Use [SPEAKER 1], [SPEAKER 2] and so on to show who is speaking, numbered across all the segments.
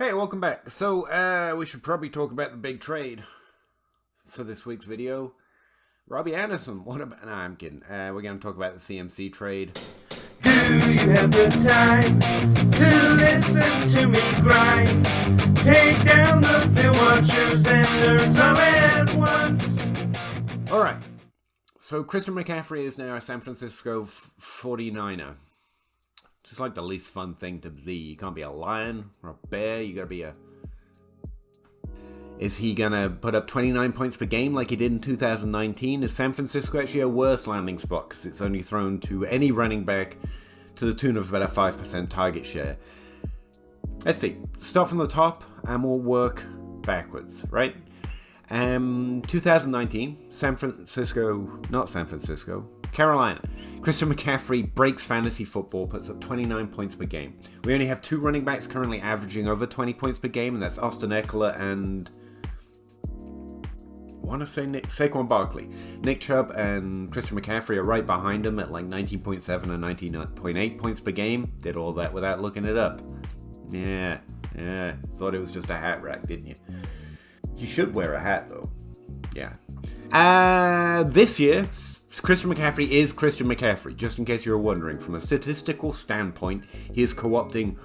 [SPEAKER 1] Hey, welcome back. So, we should probably talk about the big trade for this week's video. Robbie Anderson, what about... Nah, I'm kidding. We're going to talk about the CMC trade.
[SPEAKER 2] Do you have the time to listen to me grind? Take down the film watchers and nerds all at once.
[SPEAKER 1] Alright. So, Christian McCaffrey is now a San Francisco 49er. Just like the least fun thing to be. You can't be a lion or a bear. You gotta be a... Is he gonna put up 29 points per game like he did in 2019? Is San Francisco actually a worse landing spot because it's only thrown to any running back to the tune of about a 5% target share? Let's see. Start from the top and we'll work backwards, right? 2019, Carolina. Christian McCaffrey breaks fantasy football, puts up 29 points per game. We only have two running backs currently averaging over 20 points per game, and that's Austin Eckler and... I want to say Saquon Barkley. Nick Chubb and Christian McCaffrey are right behind him at like 19.7 and 19.8 points per game. Did all that without looking it up. Yeah. Thought it was just a hat rack, didn't you? You should wear a hat, though. Yeah. This year, Christian McCaffrey is Christian McCaffrey, just in case you were wondering. From a statistical standpoint, he is co-opting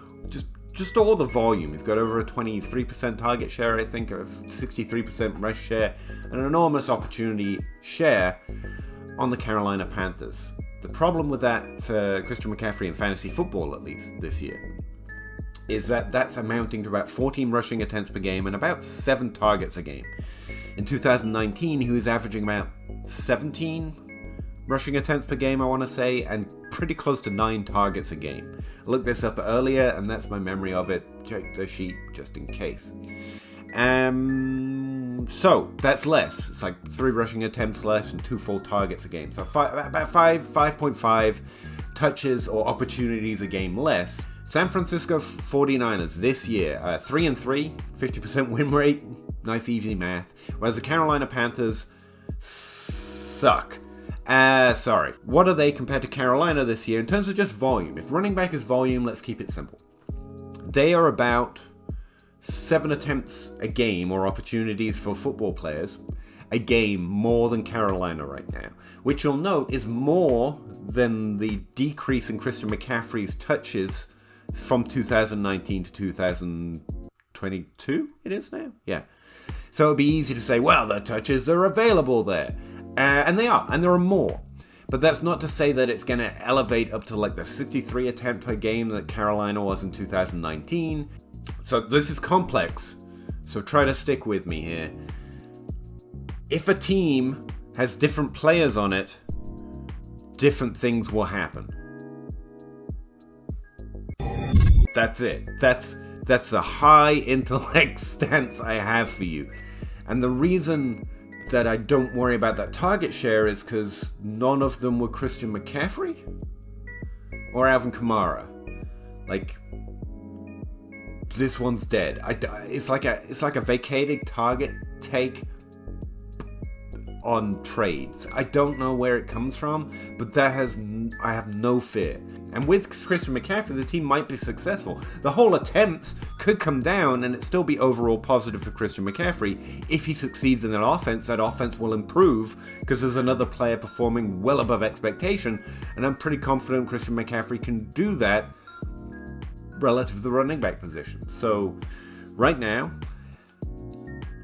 [SPEAKER 1] just all the volume. He's got over a 23% target share, I think, or 63% rush share, and an enormous opportunity share on the Carolina Panthers. The problem with that for Christian McCaffrey in fantasy football, at least this year, is that that's amounting to about 14 rushing attempts per game and about 7 targets a game. In 2019, he was averaging about 17 rushing attempts per game, I want to say, and pretty close to 9 targets a game. I looked this up earlier, and that's my memory of it. Check the sheet just in case. So that's less. It's like 3 rushing attempts less and 2 full targets a game. So about 5.5 touches or opportunities a game less. San Francisco 49ers this year, 3-3, 50% win rate, nice easy math. Whereas the Carolina Panthers suck. What are they compared to Carolina this year in terms of just volume? If running back is volume, let's keep it simple. They are about 7 attempts a game or opportunities for football players a game more than Carolina right now, which you'll note is more than the decrease in Christian McCaffrey's touches from 2019 to 2022, it is now? Yeah. So it'd be easy to say, well, the touches are available there. And they are, and there are more. But that's not to say that it's going to elevate up to like the 63 attempt per game that Carolina was in 2019. So this is complex, so try to stick with me here. If a team has different players on it, different things will happen. That's it. That's a high intellect stance I have for you. And the reason that I don't worry about that target share is because none of them were Christian McCaffrey or Alvin Kamara. Like, this one's dead. It's like a vacated target take on trades. I don't know where it comes from, but I have no fear. And with Christian McCaffrey, the team might be successful. The whole attempts could come down and it still be overall positive for Christian McCaffrey. If he succeeds in that offense will improve because there's another player performing well above expectation. And I'm pretty confident Christian McCaffrey can do that relative to the running back position. So right now,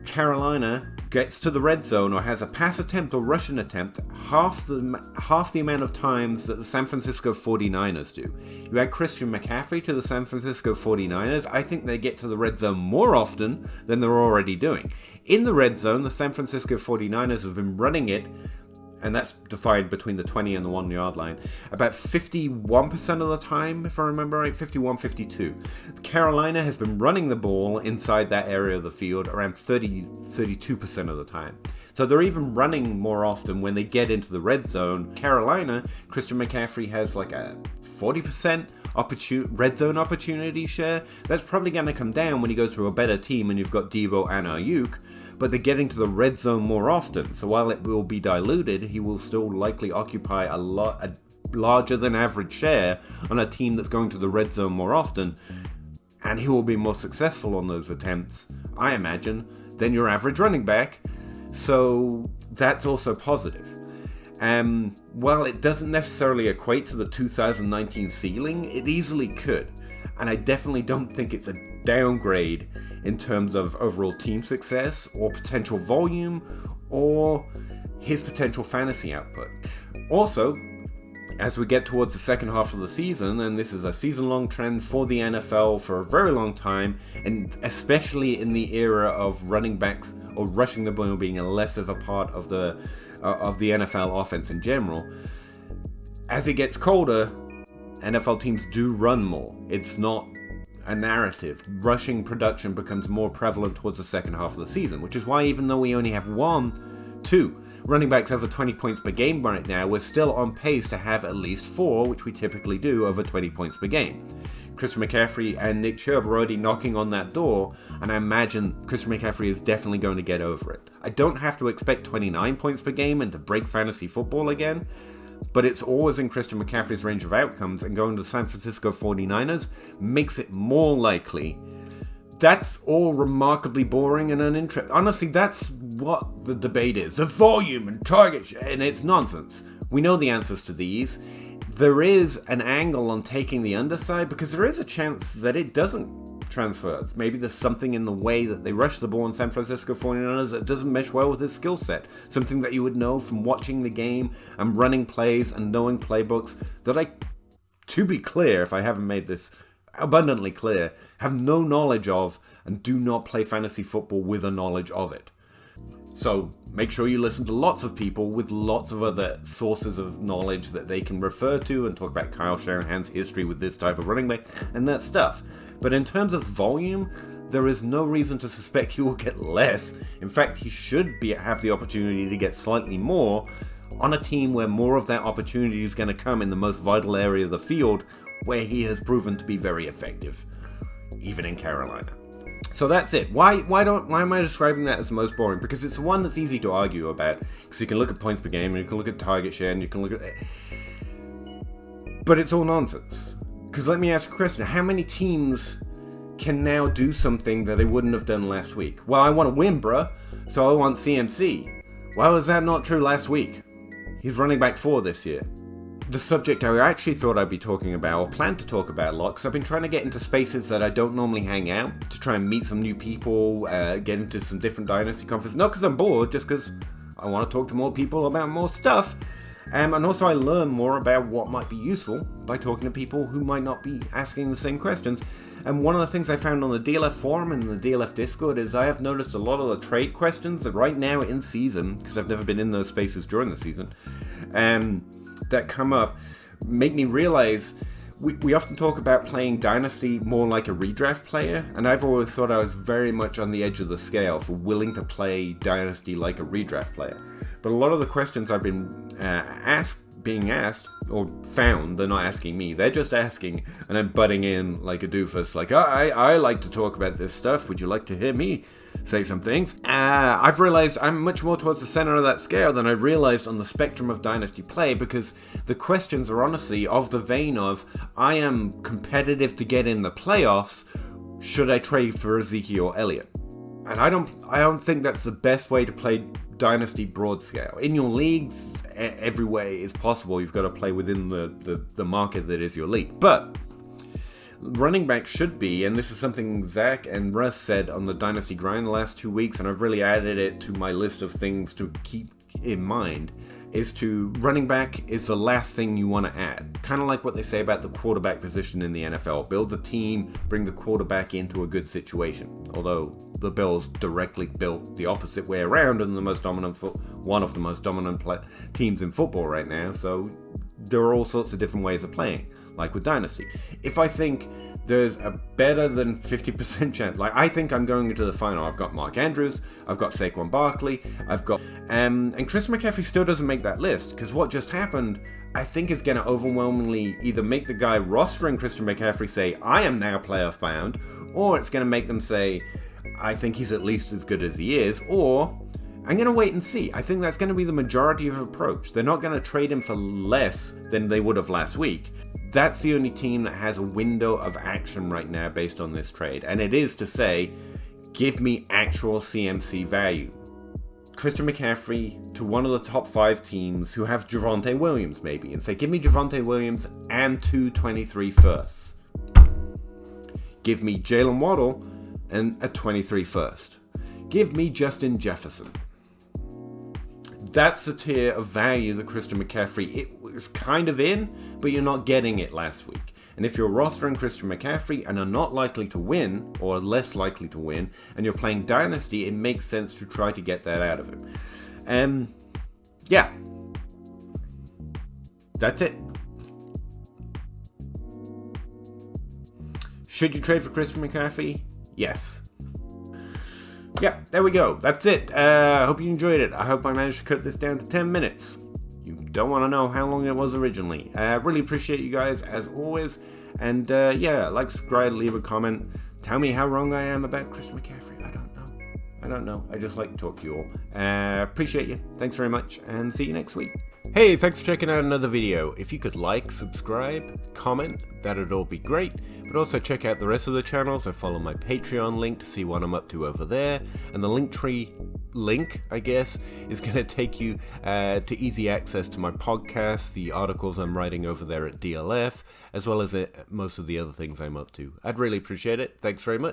[SPEAKER 1] Carolina gets to the red zone or has a pass attempt or rushing attempt half the amount of times that the San Francisco 49ers do. You add Christian McCaffrey to the San Francisco 49ers, I think they get to the red zone more often than they're already doing. In the red zone, the San Francisco 49ers have been running it, and that's defined between the 20 and the 1 yard line, about 51% of the time, if I remember right, 51-52. Carolina has been running the ball inside that area of the field around 32% of the time. So they're even running more often when they get into the red zone. Carolina, Christian McCaffrey has like a 40% red zone opportunity share. That's probably going to come down when he goes to a better team and you've got Deebo and Ayuk. But they're getting to the red zone more often. So while it will be diluted, he will still likely occupy a larger than average share on a team that's going to the red zone more often. and he will be more successful on those attempts, I imagine, than your average running back. So that's also positive. While it doesn't necessarily equate to the 2019 ceiling, it easily could. And I definitely don't think it's a downgrade in terms of overall team success or potential volume or his potential fantasy output. Also, as we get towards the second half of the season, and this is a season-long trend for the NFL for a very long time, and especially in the era of running backs or rushing the ball being a less of a part of the NFL offense in general, as it gets colder, NFL teams do run more. It's not a narrative. Rushing production becomes more prevalent towards the second half of the season, which is why even though we only have 2 running backs over 20 points per game right now, we're still on pace to have at least 4, which we typically do, over 20 points per game. Christian McCaffrey and Nick Chubb are already knocking on that door, and I imagine Christian McCaffrey is definitely going to get over it. I don't have to expect 29 points per game and to break fantasy football again, but it's always in Christian McCaffrey's range of outcomes, and going to the San Francisco 49ers makes it more likely. That's all remarkably boring and uninteresting. Honestly, that's what the debate is. The volume and target, and it's nonsense. We know the answers to these. There is an angle on taking the underside because there is a chance that it doesn't transfer. Maybe there's something in the way that they rush the ball in San Francisco 49ers that doesn't mesh well with his skill set. Something that you would know from watching the game and running plays and knowing playbooks that I, to be clear, if I haven't made this abundantly clear, have no knowledge of and do not play fantasy football with a knowledge of it. So make sure you listen to lots of people with lots of other sources of knowledge that they can refer to and talk about Kyle Shanahan's history with this type of running back and that stuff. But in terms of volume, there is no reason to suspect he will get less. In fact, he should have the opportunity to get slightly more on a team where more of that opportunity is going to come in the most vital area of the field, where he has proven to be very effective, even in Carolina. So that's it. Why am I describing that as the most boring? Because it's the one that's easy to argue about. Because you can look at points per game, and you can look at target share, and you can look at it. But it's all nonsense. Because let me ask you a question. How many teams can now do something that they wouldn't have done last week? Well, I want to win, bruh, so I want CMC. Why was that not true last week? He's running back 4 this year. The subject I actually thought I'd be talking about, or planned to talk about a lot, because I've been trying to get into spaces that I don't normally hang out, to try and meet some new people, get into some different Dynasty conferences, not because I'm bored, just because I want to talk to more people about more stuff, and also I learn more about what might be useful by talking to people who might not be asking the same questions. And one of the things I found on the DLF forum and the DLF Discord is I have noticed a lot of the trade questions that right now in season, because I've never been in those spaces during the season, that come up make me realize we often talk about playing Dynasty more like a redraft player, and I've always thought I was very much on the edge of the scale for willing to play Dynasty like a redraft player. But a lot of the questions I've been being asked, or found, they're not asking me, they're just asking, and I'm butting in like a doofus, like, I like to talk about this stuff, would you like to hear me say some things? I've realized I'm much more towards the center of that scale than I realized on the spectrum of Dynasty play, because the questions are honestly of the vein of, I am competitive to get in the playoffs, should I trade for Ezekiel Elliott? And I don't think that's the best way to play Dynasty broad scale. In your leagues, every way is possible. You've got to play within the market that is your league. But running back should be, and this is something Zach and Russ said on the Dynasty Grind the last 2 weeks, and I've really added it to my list of things to keep in mind, is to running back is the last thing you want to add. Kind of like what they say about the quarterback position in the NFL. Build the team, bring the quarterback into a good situation. Although the Bills directly built the opposite way around and one of the most dominant teams in football right now. So there are all sorts of different ways of playing, like with Dynasty. If I think there's a better than 50% chance, like I think I'm going into the final, I've got Mark Andrews, I've got Saquon Barkley, I've got, and Christian McCaffrey still doesn't make that list, because what just happened, I think is going to overwhelmingly either make the guy rostering Christian McCaffrey say, I am now playoff bound, or it's going to make them say, I think he's at least as good as he is, or I'm going to wait and see. I think that's going to be the majority of approach. They're not going to trade him for less than they would have last week. That's the only team that has a window of action right now based on this trade. And it is to say, give me actual CMC value. Christian McCaffrey to one of the top 5 teams who have Javonte Williams maybe, and say, give me Javonte Williams and 223 firsts. Give me Jalen Waddle and a 23 first. Give me Justin Jefferson. That's the tier of value that Christian McCaffrey, it was kind of in, but you're not getting it last week. And if you're rostering Christian McCaffrey and are not likely to win, or less likely to win, and you're playing Dynasty, it makes sense to try to get that out of him. Yeah. That's it. Should you trade for Christian McCaffrey? Yes. Yeah, there we go. That's it. I hope you enjoyed it. I hope I managed to cut this down to 10 minutes. You don't want to know how long it was originally. I really appreciate you guys, as always. And yeah, like, subscribe, leave a comment. Tell me how wrong I am about Christian McCaffrey. I don't know. I just like to talk to you all. Appreciate you. Thanks very much, and see you next week. Hey, thanks for checking out another video. If you could like, subscribe, comment, that'd all be great. But also check out the rest of the channels, or follow my Patreon link to see what I'm up to over there. And the Linktree link, I guess, is going to take you to easy access to my podcast, the articles I'm writing over there at DLF, as well as most of the other things I'm up to. I'd really appreciate it. Thanks very much.